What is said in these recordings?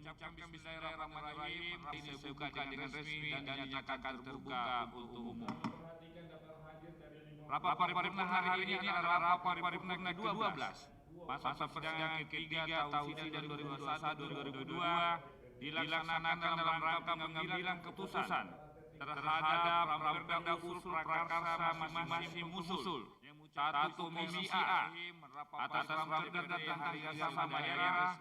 mengucapkan Bismillahirrahmanirrahim. Ini dibuka dengan resmi dan dinyatakan terbuka untuk umum. Rapat paripurna hari ini adalah rapat paripurna ke-12 masa persidangan ketiga tahun sidang 2021-2022 dilaksanakan dalam rangka pengambilan keputusan terhadap Perda Usul Prakarsa masing-masing usul. Satu, Komisi A atas Perda tentang kerjasama daerah,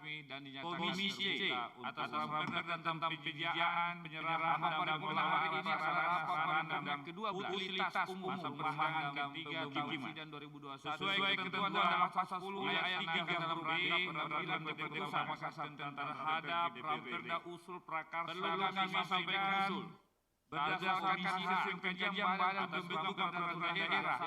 Komisi C atas Perda tentang penjagaan, penyerahan dan pengelolaan ini adalah rapat dan utilitas umum masa persidangan ketiga tahun sidang 2021 sesuai ketentuan dalam pasal 10 ayat 3 dalam rangka pengambilan keputusan terhadap Perda Usul Prakarsa perlu kami sampaikan berdasarkan hasil kajian badan pembentukan peraturan daerah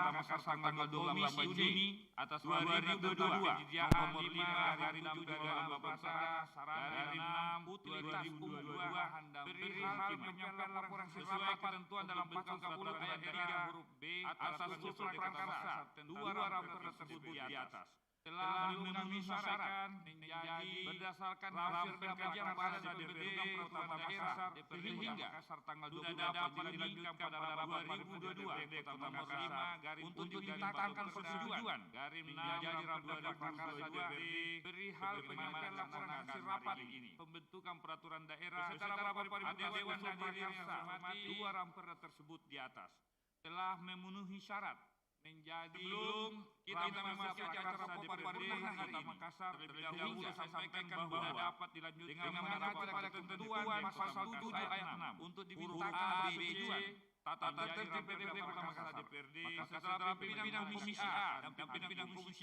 Makassar tanggal 12 Juni atas 2022 nomor 5/2018 perihal penyampaian laporan sesuai ketentuan dalam pasal 10 ayat 3 huruf B atas usul prakarsa dua rapat tersebut di atas telah memenuhi syarat menjadi berdasarkan hasil kajian badan pembentukan peraturan daerah sehingga tanggal 28 dapat dilanjutkan pada rapat 2022 nomor 5 untuk dimintakan persetujuan menjadi rapat prakarsa DPRD perihal penyampaian laporan hasil rapat ini pembentukan peraturan daerah secara rapat paripurna Dewan Prakarsa dua rapat tersebut di atas telah memenuhi syarat menjadi sebelum kita memasuki acara paripurna hari ini Makassar terlebih dahulu saya sampaikan bahwa dapat dilanjutkan dengan mengacu pada ketentuan pasal 7 ayat 6 untuk dimintakan ABC tata tertib DPRD Kota Makassar DPRD setelah pimpinan Komisi A dan pimpinan Komisi C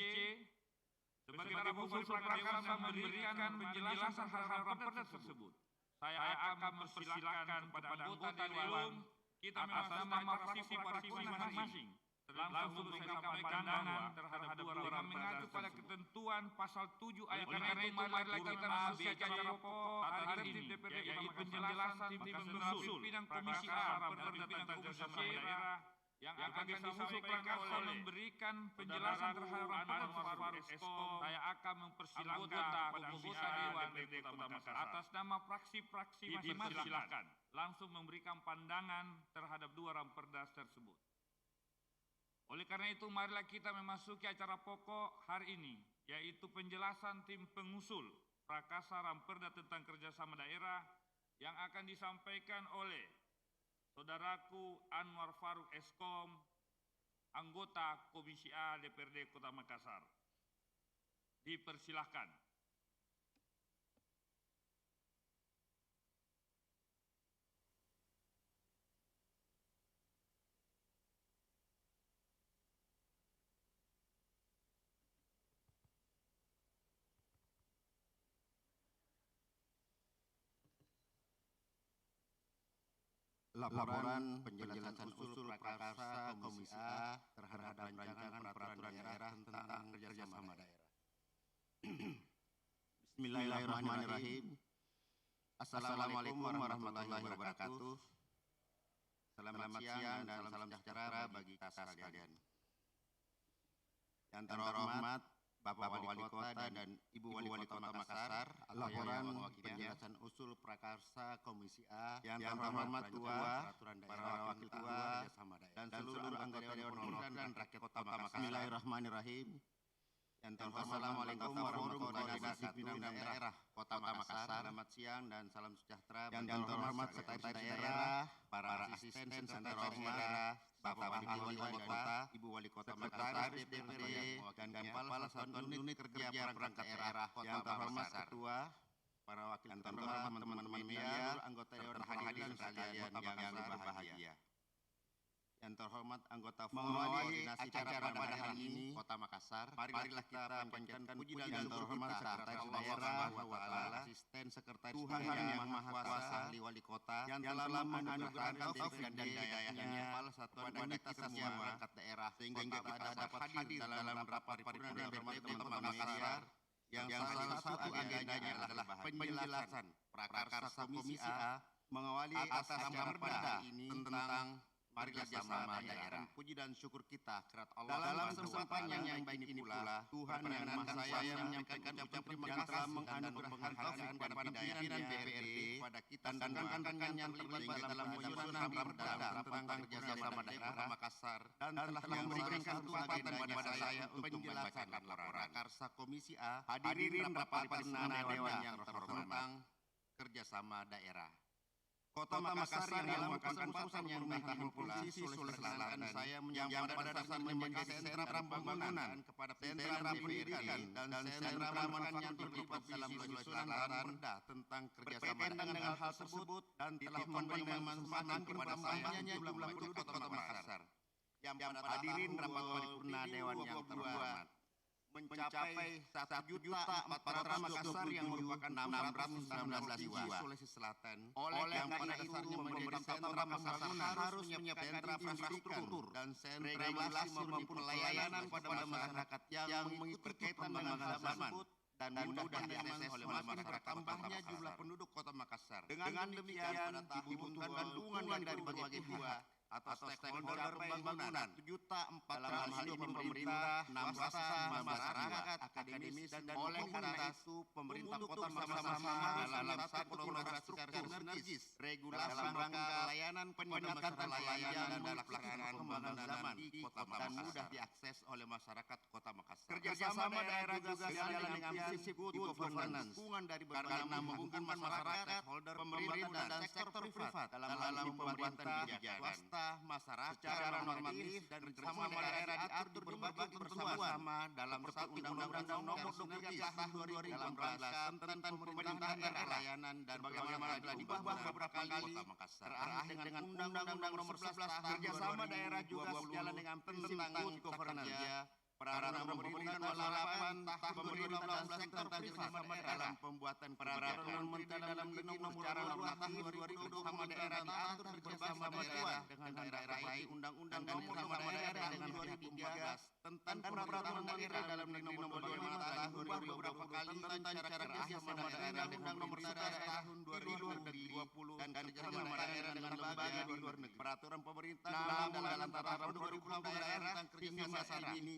sebagai usul prakarsa memberikan penjelasan hal-hal perda tersebut. Saya akan mempersilakan kepada anggota Dewan kita atas nama fraksi masing-masing langsung memberikan pandangan terhadap dua rapat mengacu pada ketentuan pasal 7 ayat 6 itu marilah kita memasuki acara pokok hari ini yaitu penjelasan tim pengusul pimpinan Komisi A Perda tentang kerjasama daerah yang akan disusul prakarsa memberikan penjelasan terhadap Anwar Faruk Eskom. Saya akan mempersilahkan kepada anggota Dewan Kota Makassar atas nama fraksi-fraksi masing-masing langsung memberikan pandangan terhadap dua raperda tersebut. Oleh karena itu marilah kita memasuki acara pokok hari ini yaitu penjelasan tim pengusul Prakarsa Raperda tentang kerjasama daerah yang akan disampaikan oleh saudaraku Anwar Faruk Eskom, anggota Komisi A DPRD Kota Makassar. Dipersilahkan. Laporan penjelasan usul prakarsa Komisi A terhadap rancangan peraturan daerah tentang kerjasama daerah. Bismillahirrahmanirrahim. Assalamualaikum warahmatullahi wabarakatuh. Selamat siang dan salam sejahtera bagi kita sekalian. Yang terhormat Bapak Wali Kota dan Ibu Wali Kota Makassar, laporan penjelasan usul prakarsa Komisi A yang terhormat Ketua, para Wakil Ketua, dan seluruh anggota Dewan Perwakilan Rakyat Kota Makassar. Bismillahirrahmanirrahim. Yang terhormat Assalamualaikum warahmatullahi wabarakatuh. Pimpinan daerah Kota Makassar, selamat siang dan salam sejahtera. Yang terhormat Sekretaris Daerah, para asisten Sekretaris Daerah, Bapak Wali Kota, Ibu Wali Kota Makassar, DPRD, dan Kepala Satuan Unit Kerja Perangkat Daerah Kota Makassar, Ketua, para wakil ketua, teman-teman media, anggota Dewan Perwakilan sekalian yang berbahagia. Yang terhormat anggota mewakili acara pada hari ini Kota Makassar, marilah kita panjatkan puji dan terhormat Sekretaris Daerah, asisten Sekretaris Tuhan Yang Maha Kuasa, Wali Kota yang telah menganugerahkan taufik dan hidayahnya Kepala Satuan Unit Kerja Perangkat Daerah sehingga kita dapat hadir dalam rapat paripurna DPRD Kota Makassar yang salah satu agendanya adalah penjelasan prakarsa Komisi A mengawali atas acara perda ini tentang kerjasama daerah. Puji dan syukur kita kepada Allah dalam kesempatan yang baik ini pula Tuhan yang Maha Saya menyampaikan ucapan terima kasih dan menganugerahkan taufik kepada pimpinan DPRD pada kita dan rekan-rekan yang terlibat dalam penyusunan raperda tentang kerjasama daerah Makassar dan telah memberikan kesempatan kepada saya untuk membacakan laporan Karsa Komisi A. Hadirin rapat paripurna Dewan yang terhormat tentang kerjasama daerah. Kota Makassar yang merupakan pusat yang mengetahui posisi Sulawesi Selatan saya yang pada dasarnya menjadi sentra pembangunan kepada sentra pendidikan dan sentra manfaat yang terlibat dalam penyusunan raperda tentang kerjasama dengan hal tersebut dan telah memberikan manfaat kepada saya jumlah penduduk Kota Makassar. Yang pada hadirin rapat paripurna Dewan yang terhormat mencapai 1.400.000 Makassar yang merupakan 619 jiwa Sulawesi Selatan. Oleh yang pada dasarnya menjadi sentra pembangunan harus menyiapkan infrastruktur dan sentra regulasi maupun pelayanan kepada masyarakat yang mengikuti perkembangan zaman dan mudah diakses oleh masyarakat. Tambahnya jumlah penduduk Kota Makassar. Dengan demikian dibutuhkan dukungan dari berbagai pihak atau stakeholder pembangunan 7.400.000 dalam hal ini pemerintah, swasta, masyarakat, akademis dan oleh karena itu pemerintah kota bersama-sama dalam satu kolaborasi sinergis regulasi rangka layanan peningkatan pelayanan dan pelaksanaan pembangunan zaman di Kota Makassar dan mudah diakses oleh masyarakat Kota Makassar. Kerjasama daerah juga sejalan dengan prinsip good governance, dukungan dari berbagai menghubungkan masyarakat, holder pemerintah dan sektor privat dalam pembuatan kebijakan masyarakat secara normatif dan bersama daerah diatur berbagai bersama dalam satu undang-undang nomor 23 tahun 2018 tentang pemerintahan daerah layanan dan bagaimana telah diubah beberapa kali Kota Makassar terakhir dengan undang-undang nomor 11 tahun kerjasama daerah juga sejalan dengan prinsip good governance peraturan pemerintahan tahun 2015 dan sektor privat dalam pembuatan peraturan menteri dalam negeri nomor secara normatif 2020 sama daerah diatur bersama daerah dengan daerah baik undang-undang nomor daerah dengan 2013 tentang peraturan daerah dalam negeri nomor 25 tahun 2020 kali tentang cara kerjasama daerah dengan nomor 11 tahun 2020 dan kerjasama daerah dengan lembaga di luar negeri. Peraturan pemerintah dalam tataran 2015 daerah tentang kerjasama saat ini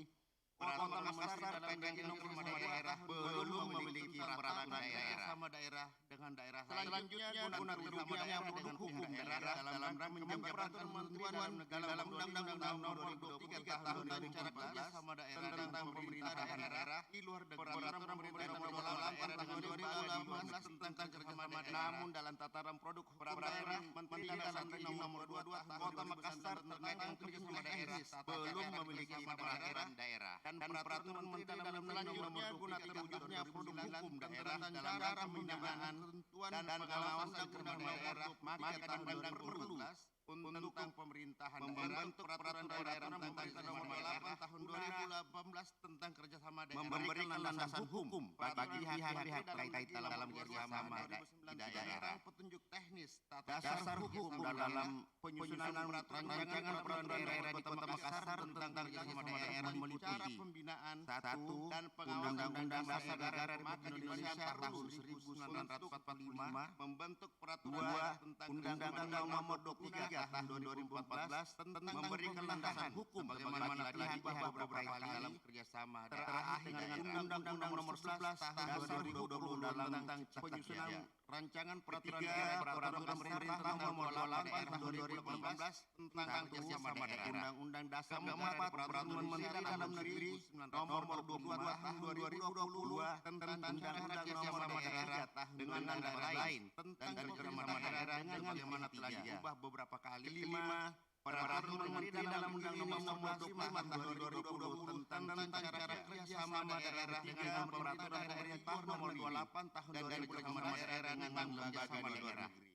Kota Makassar PKN nomor daerah belum memiliki peraturan daerah sama daerah dengan daerah selanjutnya guna terwujudnya produk hukum daerah dalam rangka menjaga peraturan menteri dalam undang-undang nomor 23 tahun tentang cara kerja sama daerah tentang pemerintahan daerah di luar peraturan pemerintah nomor 8 tahun 2018 tentang kerjasama daerah. Namun dalam tataran produk daerah menteri dalam nomor 22 Kota Makassar terkait kerjasama daerah belum memiliki peraturan daerah dan peraturan menteri dalam selanjutnya guna terwujudnya produk hukum daerah dalam cara penjagaan ketentuan dan pengawasan kerjasama daerah maka undang-undang perlu tentang pemerintahan membentuk peraturan daerah pemerintah nomor 8 tahun 2018 tentang kerjasama daerah memberikan landasan hukum bagi pihak-pihak terkait dalam kerjasama di daerah petunjuk teknis dasar hukum dalam penyusunan rancangan peraturan daerah di Kota Makassar tentang kerjasama daerah meliputi pembinaan satu dan undang-undang dasar negara Republik Indonesia tahun 1945 membentuk peraturan tentang undang-undang nomor 23 tahun 2014 tentang memberikan landasan hukum bagaimana telah dibahas beberapa kali dalam kerjasama terakhir dengan undang-undang nomor 11 tahun 2020 tentang penyusunan rancangan peraturan pemerintah nomor 8 tahun 2018 tentang kerjasama daerah undang-undang dasar negara peraturan menteri dalam negeri nomor 22 tahun 2022 tentang cara kerjasama daerah dengan daerah lain tentang kerjasama daerah dengan bagaimana telah diubah beberapa kali. Kelima, peraturan menteri dalam undang-undang nomor 25 tahun 2020 tentang cara kerjasama daerah dengan peraturan pemerintah nomor 28 tahun 2015 daerah dengan lembaga di luar negeri.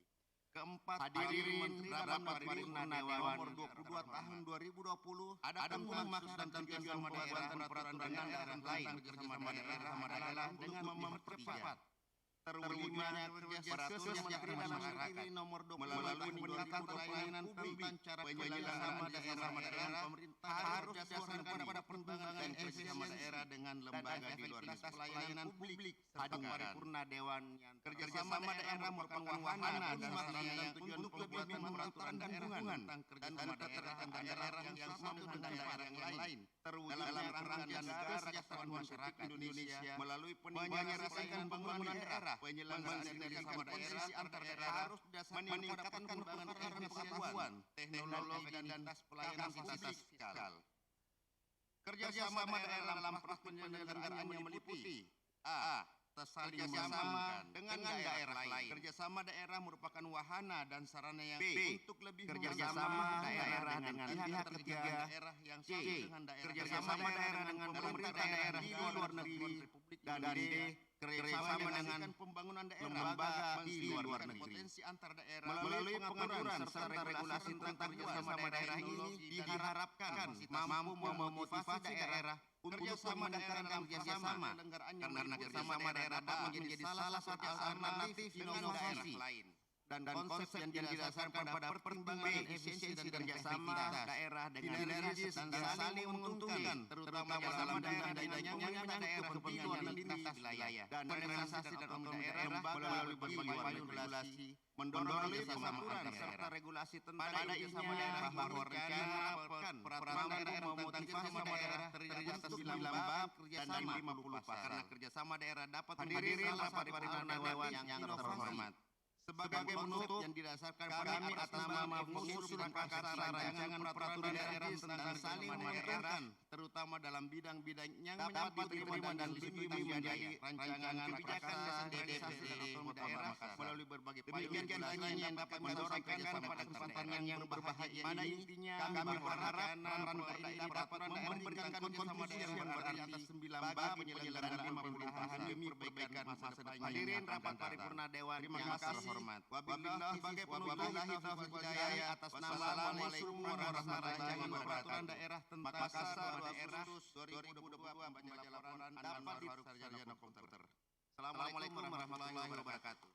Keempat, hadirin menteri rapat paripurna Dewan nomor 22 tahun 2020 ada tentang maksud dan tujuan pembuatan peraturan dengan daerah lain kerjasama daerah dengan mempercepat terwujudnya kerjasama masyarakat nomor 20 melalui peningkatan pelayanan tentang cara penyelenggaraan daerah pemerintah harus berdasarkan pada pertimbangan dan kerjasama daerah dengan lembaga di luar negeri pelayanan publik serta paripurna dewan kerjasama daerah merupakan wahana dan sarana yang untuk pembuatan peraturan dan hubungan tentang kerjasama daerah yang satu dengan daerah yang lain terwujud dalam rangka menjaga kesejahteraan masyarakat Indonesia melalui penyelenggaraan pembangunan daerah penyelenggaraan kerjasama daerah antar daerah harus meningkatkan pengembangan pengetahuan teknologi dan pelayanan publik fiskal. Kerjasama daerah dalam proses penyelenggaraan yang meliputi a. Saling bersama dengan daerah lain. Kerjasama daerah merupakan wahana dan sarana yang b. Untuk lebih kerjasama daerah dengan pihak ketiga daerah yang sama dengan daerah kerjasama daerah dengan pemerintah daerah di luar negeri dan d. Kerjasama dengan pembangunan daerah lembaga di luar negeri potensi antar daerah melalui pengaturan serta regulasi tentang kerjasama daerah ini diharapkan mampu memotivasi daerah kerjasama daerah dan kerjasama karena kerjasama daerah dapat menjadi salah satu alternatif dengan daerah lain dan konsep yang didasarkan pada pertimbangan efisiensi dan kerjasama daerah dengan sinergis dan saling menguntungkan terutama dalam daerah yang menyangkut kepentingan lintas wilayah dan organisasi dan otonomi daerah melalui berbagai regulasi mendorong kerjasama antar serta regulasi tentang kerjasama daerah bahwa rencana peraturan daerah tentang kerjasama daerah terdiri atas 9 bab kerjasama 50 karena kerjasama daerah dapat menghadiri rapat paripurna dewan yang terhormat. Sebagai penutup yang didasarkan pada kami atas nama pengusulan prakarsa rancangan peraturan daerah tentang saling menguntungkan terutama dalam bidang-bidang yang dapat diterima dan disetujui menjadi rancangan kebijakan DPRD Kota Makassar melalui berbagai demikian lainnya yang dapat mendorong kerjasama pada kesempatan yang berbahaya pada intinya kami berharap peran ini dapat memberikan kontribusi yang berarti atas 9 bab penyelenggaraan pemerintahan demi perbaikan masa depan. Hadirin rapat paripurna dewan yang kasih hormat. Wabillahi sebagai penutup hidayah atas nama Assalamualaikum warahmatullahi wabarakatuh. Daerah tentang Makassar daerah 2022 baca laporan Anwar Faruk Sarjana Komputer. Assalamualaikum warahmatullahi wabarakatuh.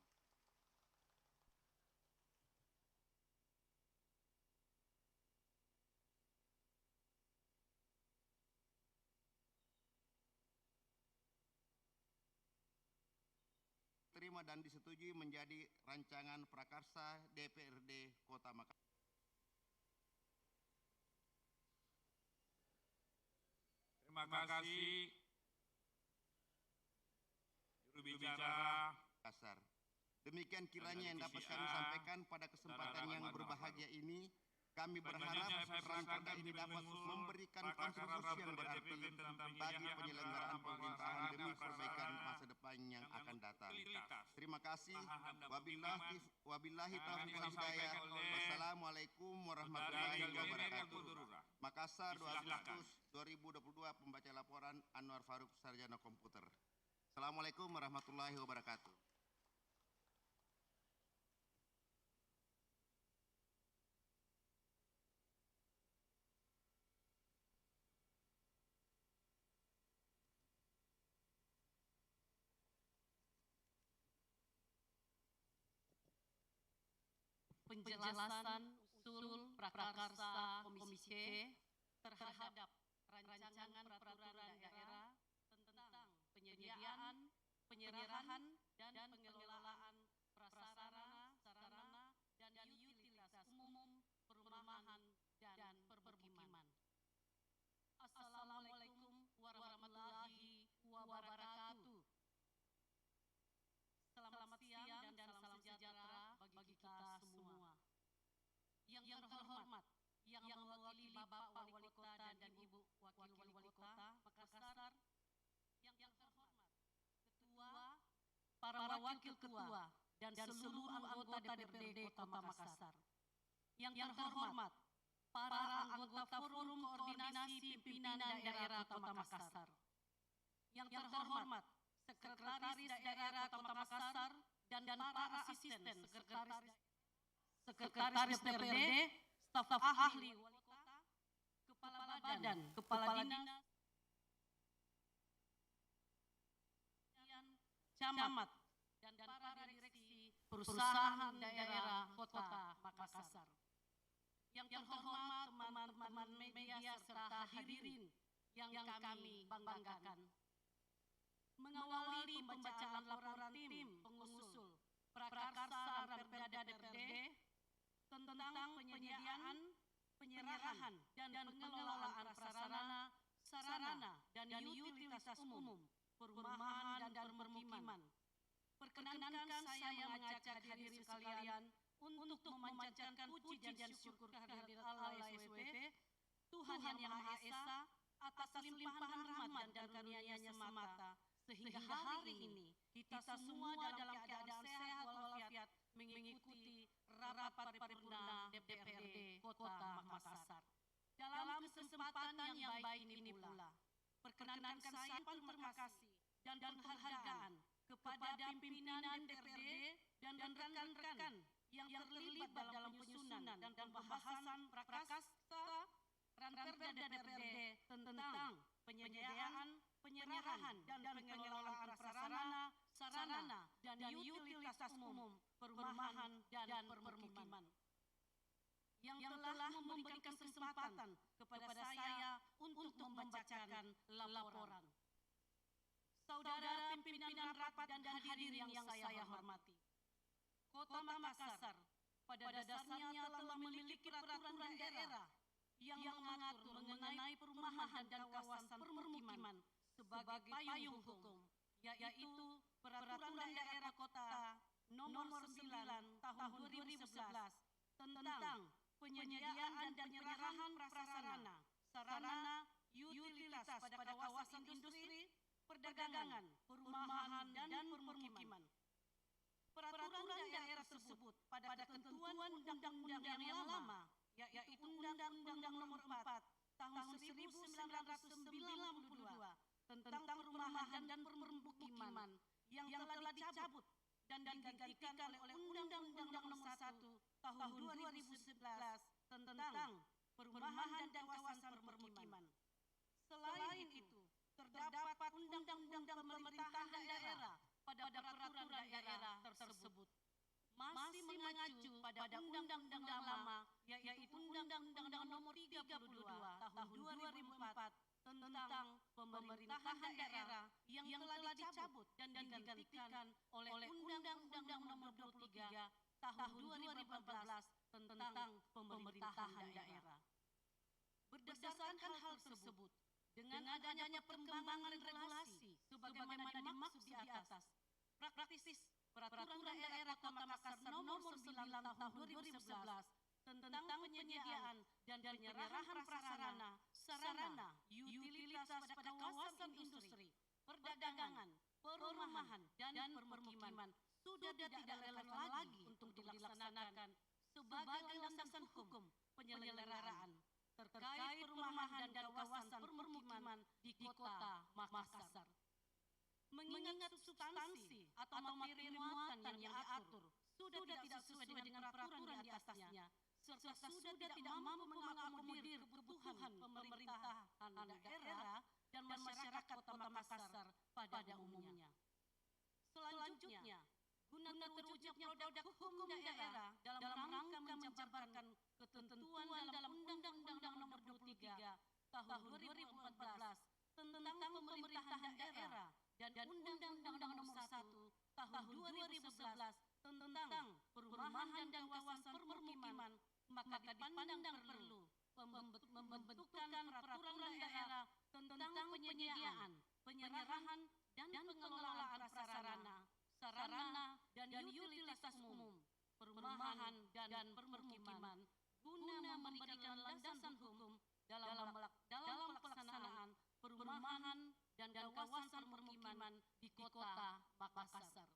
Terima dan disetujui menjadi rancangan prakarsa DPRD Kota Makassar. Terima kasih juru bicara Makassar. Demikian kiranya yang dapat kami sampaikan pada kesempatan yang berbahagia ini. Kami berharap perangkat ini dapat memberikan kontribusi yang berarti bagi penyelenggaraan pemerintahan demi perbaikan masa depan yang akan datang. Terima kasih. Wabillahi taufiq wal hidayah. Wassalamualaikum warahmatullahi wabarakatuh. Makassar 2022 pembaca laporan Anwar Faruk Sarjana Komputer. Assalamualaikum warahmatullahi wabarakatuh. Penjelasan usul prakarsa Komisi C terhadap rancangan peraturan daerah tentang penyediaan, penyerahan, dan pengelolaan prasarana, sarana, dan utilitas umum perumahan dan permukiman. Assalamualaikum warahmatullahi wabarakatuh. Selamat siang dan salam sejahtera bagi kita semua. Yang terhormat, yang mewakili Bapak Wali Kota dan Ibu Wakil Wali Kota Makassar, yang terhormat Ketua, para Wakil Ketua, dan seluruh anggota DPRD Kota Makassar. Yang terhormat para anggota Forum Koordinasi Pimpinan Daerah Kota Makassar. Yang terhormat Sekretaris Daerah Kota Makassar dan para asisten Sekretaris DPRD, staf ahli Wali Kota, Kepala Badan, Kepala Dinas, Camat, dan para direksi perusahaan daerah Kota Makassar. Yang terhormat teman-teman media serta hadirin yang kami banggakan. Mengawali pembacaan laporan tim pengusul prakarsa Raperda DPRD tentang penyerahan dan pengelolaan prasarana, sarana dan utilitas umum, perumahan dan permukiman. Perkenankan saya mengajak hadirin sekalian untuk memanjatkan puji dan syukur kehadirat Allah SWT, Tuhan Yang Maha Esa, atas limpahan rahmat dan karunia-Nya semata, sehingga hari ini kita semua dalam keadaan sehat walafiat mengikuti rapat paripurna DPRD Kota Makassar. Dalam kesempatan yang baik ini pula, perkenankan saya berterima kasih dan penghargaan kepada pimpinan DPRD dan rekan-rekan yang terlibat dalam penyusunan dan pembahasan prakarsa Raperda DPRD tentang penyerahan dan pengelolaan prasarana, sarana dan utilitas umum, perumahan dan permukiman, yang telah memberikan kesempatan kepada saya untuk membacakan laporan. Saudara pimpinan rapat dan hadirin yang saya hormati, Kota Makassar pada dasarnya telah memiliki peraturan daerah yang mengatur mengenai perumahan dan kawasan permukiman sebagai payung hukum, yaitu Peraturan Daerah Kota Nomor 9 Tahun 2011 tentang penyediaan dan penyerahan prasarana, sarana, utilitas pada kawasan industri, perdagangan, perumahan dan permukiman. Peraturan daerah tersebut pada ketentuan undang-undang yang lama, yaitu Undang-Undang Nomor 4 Tahun 1992 tentang perumahan dan permukiman yang telah dicabut dan digantikan oleh Undang-Undang Nomor 1 Tahun 2011 tentang perumahan dan kawasan permukiman. Selain itu, terdapat Undang-Undang Pemerintahan Daerah pada peraturan daerah tersebut masih mengacu pada undang-undang lama, yaitu Undang-Undang Nomor 32 Tahun 2004 tentang pemerintahan daerah yang telah dicabut dan digantikan oleh Undang-Undang Nomor 23 Tahun 2014 tentang pemerintahan daerah. Berdasarkan hal tersebut, dengan adanya perkembangan regulasi sebagaimana dimaksud di atas, praktis Peraturan Daerah Kota Makassar Nomor 9 Tahun 2011 tentang penyediaan dan penyerahan prasarana, sarana, utilitas pada kawasan industri, perdagangan, perumahan dan permukiman sudah tidak relevan lagi untuk dilaksanakan sebagai landasan hukum penyelenggaraan terkait perumahan dan kawasan permukiman di Kota Makassar. Mengingat substansi atau materi muatan yang diatur sudah tidak sesuai dengan peraturan di atasnya, serta sudah tidak mampu mengakomodir kebutuhan pemerintahan daerah dan masyarakat Kota Makassar pada umumnya. Selanjutnya, guna terwujudnya produk hukum daerah dalam rangka menjabarkan ketentuan dalam Undang-Undang Nomor 23 Tahun 2014 tentang pemerintahan daerah dan Undang-Undang Nomor 1 Tahun 2011 tentang perumahan dan kawasan permukiman, maka dipandang perlu pembentukan peraturan daerah tentang penyediaan, penyerahan dan pengelolaan prasarana, sarana dan utilitas umum, perumahan dan permukiman guna memberikan landasan hukum dalam pelaksanaan perumahan dan kawasan permukiman di Kota Makassar.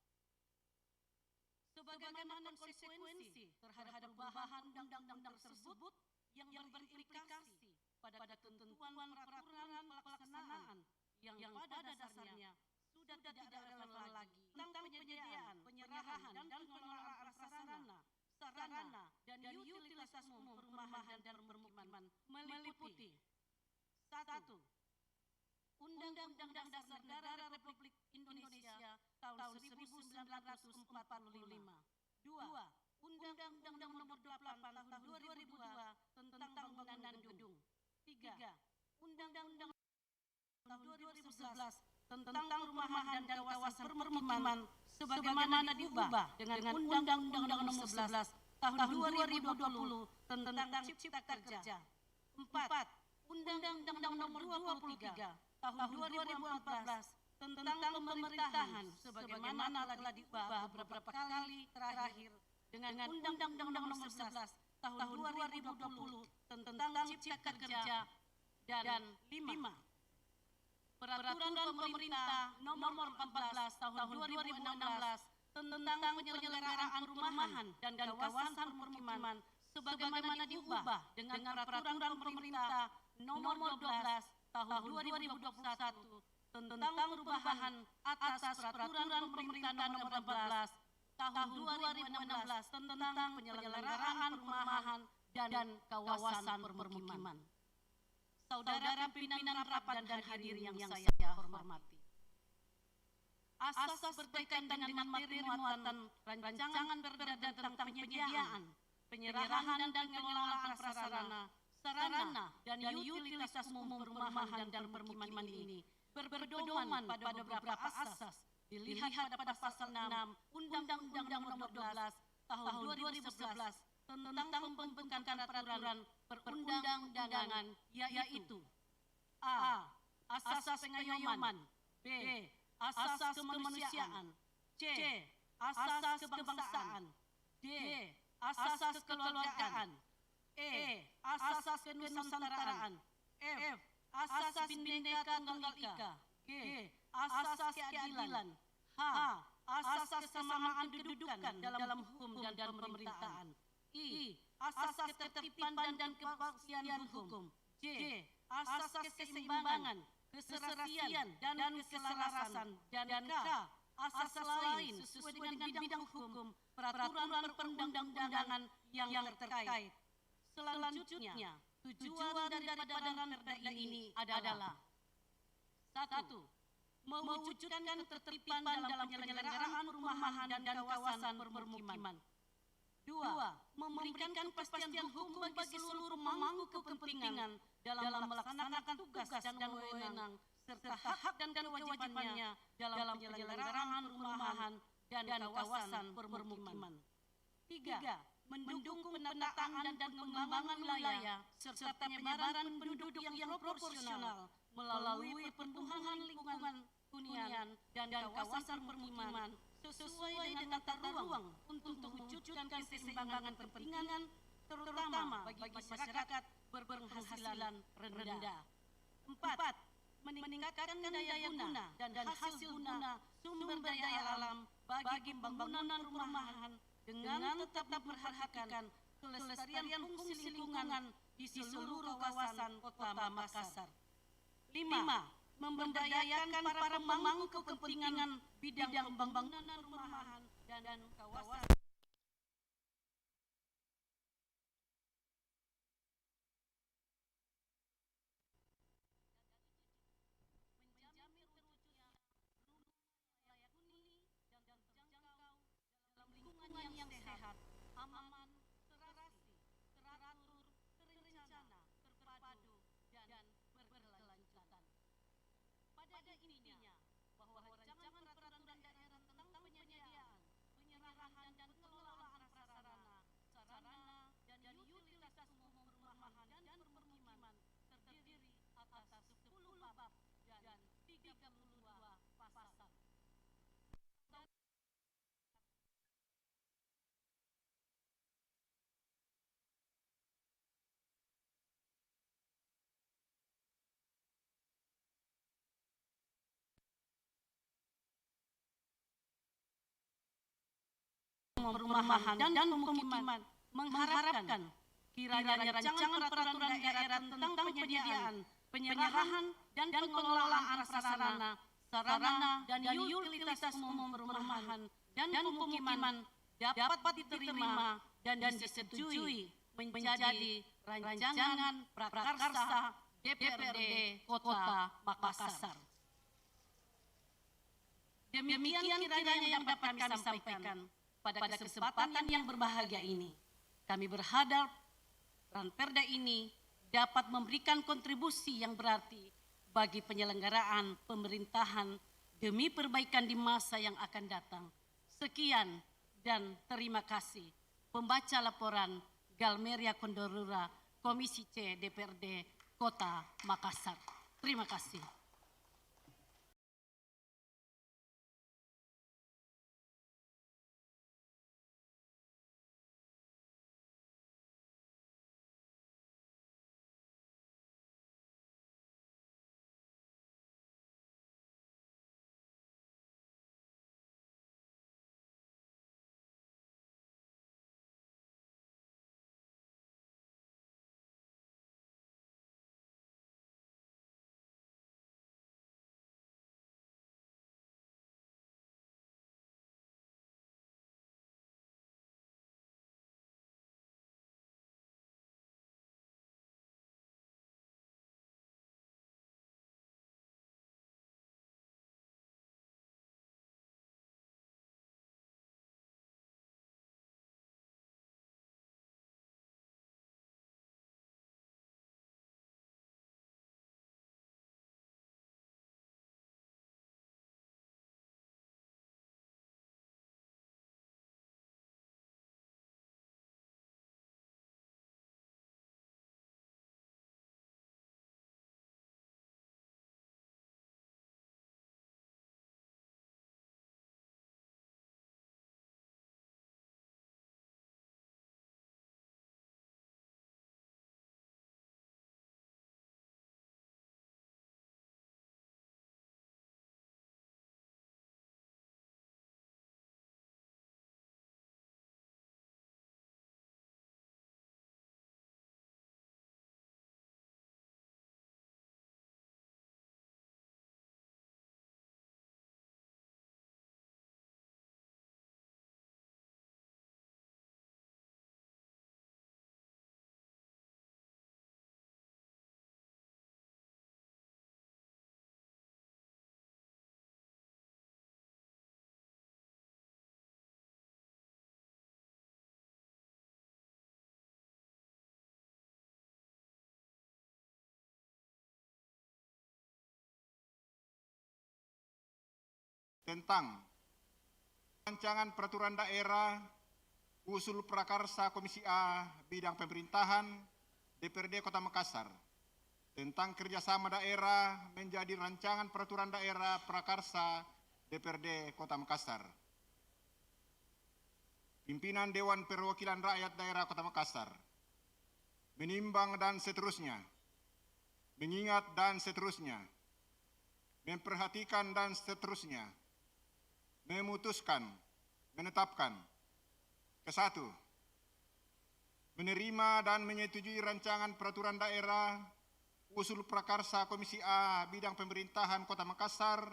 Sebagaimana konsekuensi terhadap perubahan undang-undang tersebut yang berimplikasi pada ketentuan peraturan pelaksanaan yang pada dasarnya sudah tidak relevan lagi tentang penyediaan, penyerahan dan pengelolaan prasarana, sarana dan utilitas umum, perumahan dan permukiman meliputi 1. Undang-Undang Dasar Negara Republik Indonesia tahun 1945 1945. 2. Undang-Undang Nomor 8 Tahun 2002 tentang Bangunan Gedung. 3. Undang-Undang Tahun 2011 tentang Perumahan dan Kawasan Permukiman sebagaimana diubah dengan Undang-Undang Nomor 11 Tahun 2020 tentang Cipta Kerja. 4. Undang-Undang Nomor 23 Tahun 2014 tentang pemerintahan sebagaimana telah diubah beberapa kali terakhir dengan Undang-Undang Nomor 11 Tahun 2020 tentang Cipta Kerja. Dan 5. Peraturan Pemerintah Nomor 14 Tahun 2016 tentang penyelenggaraan perumahan dan kawasan permukiman sebagaimana diubah dengan Peraturan Pemerintah Nomor 12 Tahun 2021 tentang perubahan atas Peraturan Pemerintah Nomor 14 Tahun 2016 tentang penyelenggaraan perumahan dan kawasan permukiman. Saudara pimpinan rapat dan hadirin yang saya hormati. Asas berkaitan dengan materi muatan rancangan perda tentang penyediaan, penyerahan dan pengelolaan sarana dan utilitas umum perumahan dan permukiman ini berpedoman pada beberapa asas dilihat pada pasal 6 Undang-Undang Nomor 12 Tahun 2011 tentang pembentukan peraturan perundang-undangan, yaitu A. Asas pengayoman, B. Asas kemanusiaan, C. Asas kebangsaan, D. Asas kekeluargaan, E. Asas kenusantaraan, F. Asas Bhinneka Tunggal Ika, G. Asas keadilan, H. Asas kesamaan kedudukan dalam hukum dan pemerintahan, I. Asas ketertiban dan kepastian hukum, J. Asas keseimbangan, keserasian dan keselarasan, dan K. Asas lain sesuai dengan bidang hukum peraturan perundang-undangan yang terkait. Selanjutnya, tujuan daripada perda ini adalah 1. Mewujudkan ketertiban dalam penyelenggaraan perumahan dan kawasan permukiman. 2. Memberikan kepastian hukum bagi seluruh pemangku kepentingan dalam melaksanakan tugas dan wewenang serta hak dan kewajibannya dalam penyelenggaraan perumahan dan kawasan permukiman. 3. Mendukung penataan dan pengembangan wilayah serta penyebaran penduduk yang proporsional melalui pertumbuhan lingkungan hunian dan kawasan permukiman sesuai dengan tata ruang untuk mewujudkan keseimbangan kepentingan terutama bagi masyarakat berpenghasilan rendah. 4. Meningkatkan daya guna dan hasil guna sumber daya alam bagi pembangunan perumahan dengan tetap memperhatikan kelestarian fungsi lingkungan di seluruh kawasan Kota Makassar. 5. Memberdayakan para pemangku kepentingan bidang pembangunan perumahan dan kawasan. Menjamin terwujudnya rumah layak huni dan terjangkau dalam lingkungan yang sehat, aman, terasi, teratur, terencana, terpadu, dan berkelanjutan. Pada intinya, bahwa rancangan peraturan daerah tentang penyediaan, penyerahan dan pengelolaan sarana dan utilitas umum perumahan dan permukiman terdiri atas 10 bab dan 32 pasal. Perumahan dan pemukiman mengharapkan kiranya rancangan peraturan daerah tentang penyediaan, penyerahan dan pengelolaan sarana dan utilitas umum perumahan dan pemukiman dapat diterima dan disetujui menjadi rancangan prakarsa DPRD Kota Makassar. Demikian kiranya yang dapat kami sampaikan pada kesempatan yang berbahagia ini. Kami berharap Ranperda ini dapat memberikan kontribusi yang berarti bagi penyelenggaraan pemerintahan demi perbaikan di masa yang akan datang. Sekian dan terima kasih. Pembaca laporan Galmeria Kondorura, Komisi C DPRD Kota Makassar. Terima kasih. Tentang rancangan peraturan daerah usul prakarsa Komisi A bidang pemerintahan DPRD Kota Makassar tentang kerjasama daerah menjadi rancangan peraturan daerah prakarsa DPRD Kota Makassar. Pimpinan Dewan Perwakilan Rakyat Daerah Kota Makassar menimbang dan seterusnya, mengingat dan seterusnya, memperhatikan dan seterusnya, memutuskan, menetapkan. Kesatu, menerima dan menyetujui rancangan peraturan daerah usul prakarsa Komisi A bidang pemerintahan Kota Makassar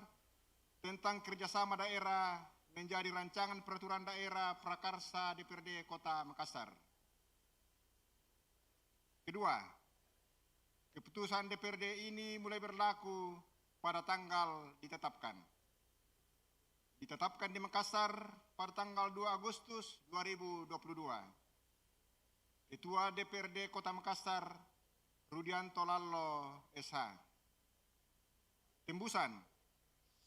tentang kerjasama daerah menjadi rancangan peraturan daerah prakarsa DPRD Kota Makassar. Kedua, keputusan DPRD ini mulai berlaku pada tanggal ditetapkan di Makassar pada tanggal 2 Agustus 2022. Ketua DPRD Kota Makassar, Rudianto Lallo, SH. Tembusan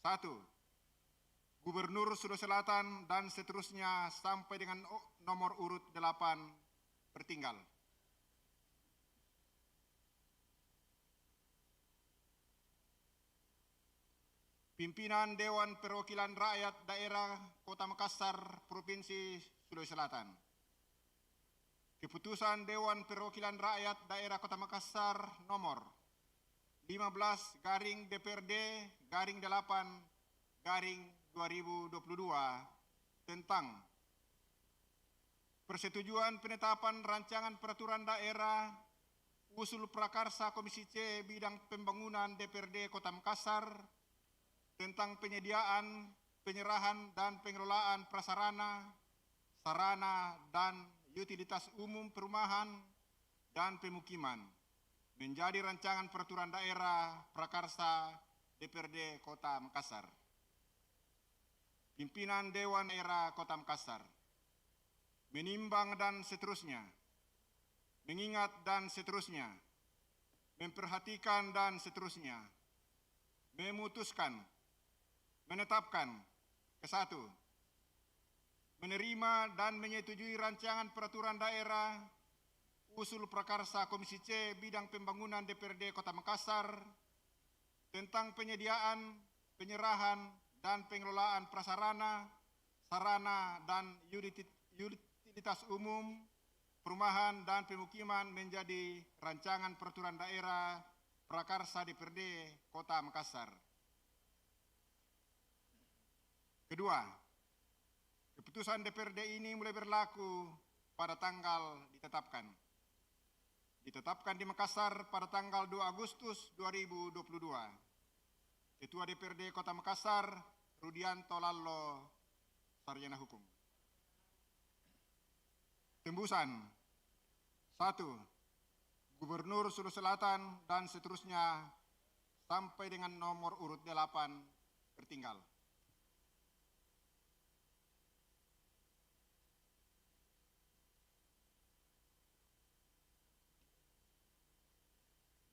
1. Gubernur Sulawesi Selatan dan seterusnya sampai dengan nomor urut 8 tertinggal. Pimpinan Dewan Perwakilan Rakyat Daerah Kota Makassar, Provinsi Sulawesi Selatan. Keputusan Dewan Perwakilan Rakyat Daerah Kota Makassar nomor 15/8/2022 tentang persetujuan penetapan rancangan peraturan daerah usul prakarsa Komisi C bidang pembangunan DPRD Kota Makassar tentang penyediaan, penyerahan, dan pengelolaan prasarana, sarana, dan utilitas umum perumahan dan pemukiman menjadi rancangan peraturan daerah prakarsa DPRD Kota Makassar. pimpinan Dewan Daerah Kota Makassar, menimbang dan seterusnya, mengingat dan seterusnya, memperhatikan dan seterusnya, memutuskan, menetapkan, ke-1, menerima dan menyetujui rancangan peraturan daerah usul prakarsa Komisi C bidang pembangunan DPRD Kota Makassar tentang penyediaan, penyerahan, dan pengelolaan prasarana, sarana, dan utilitas umum, perumahan, dan pemukiman menjadi rancangan peraturan daerah prakarsa DPRD Kota Makassar. Kedua, keputusan DPRD ini mulai berlaku pada tanggal ditetapkan. Ditetapkan di Makassar pada tanggal 2 Agustus 2022. Ketua DPRD Kota Makassar, Rudianto Lallo, Sarjana Hukum. Tembusan. 1. Gubernur Sulawesi Selatan dan seterusnya sampai dengan nomor urut 8 tertinggal.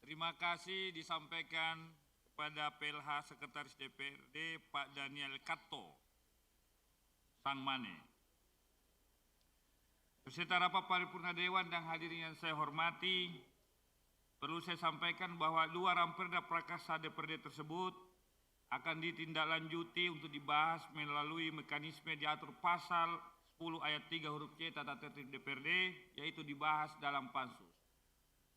Terima kasih disampaikan kepada PLH Sekretaris DPRD Pak Daniel Katto Sangmane. Beserta rapat paripurna Dewan dan hadirin yang saya hormati, perlu saya sampaikan bahwa 2 ramperda prakarsa DPRD tersebut akan ditindaklanjuti untuk dibahas melalui mekanisme diatur pasal 10 ayat 3 huruf C tata tertib DPRD, yaitu dibahas dalam pansus.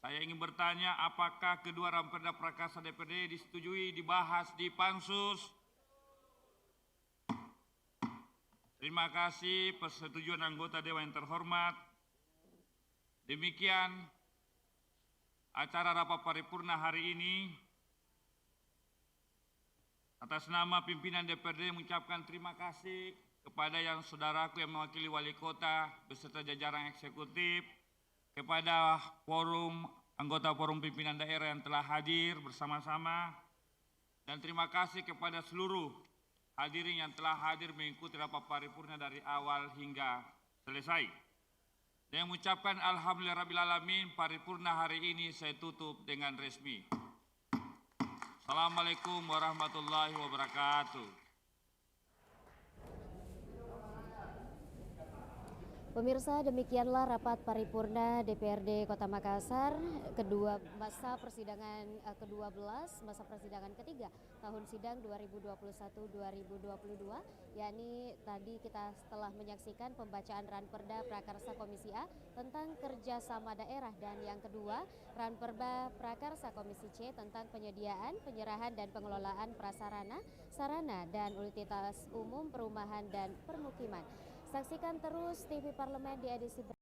Saya ingin bertanya, apakah kedua ramperda prakarsa DPRD disetujui dibahas di pansus? Terima kasih persetujuan anggota Dewan yang terhormat. Demikian acara rapat paripurna hari ini. Atas nama pimpinan DPRD mengucapkan terima kasih kepada yang saudaraku yang mewakili wali kota beserta jajaran eksekutif, kepada anggota forum pimpinan daerah yang telah hadir bersama-sama, dan terima kasih kepada seluruh hadirin yang telah hadir mengikuti rapat paripurna dari awal hingga selesai. Dan mengucapkan alhamdulillahirrabbilalamin, paripurna hari ini saya tutup dengan resmi. Assalamualaikum warahmatullahi wabarakatuh. Pemirsa, demikianlah rapat paripurna DPRD Kota Makassar kedua masa persidangan ke-12, masa persidangan ketiga tahun sidang 2021-2022, yakni tadi kita telah menyaksikan pembacaan ranperda prakarsa Komisi A tentang kerjasama daerah, dan yang kedua ranperda prakarsa Komisi C tentang penyediaan, penyerahan, dan pengelolaan prasarana, sarana, dan utilitas umum, perumahan, dan permukiman. Saksikan terus TV Parlemen di edisi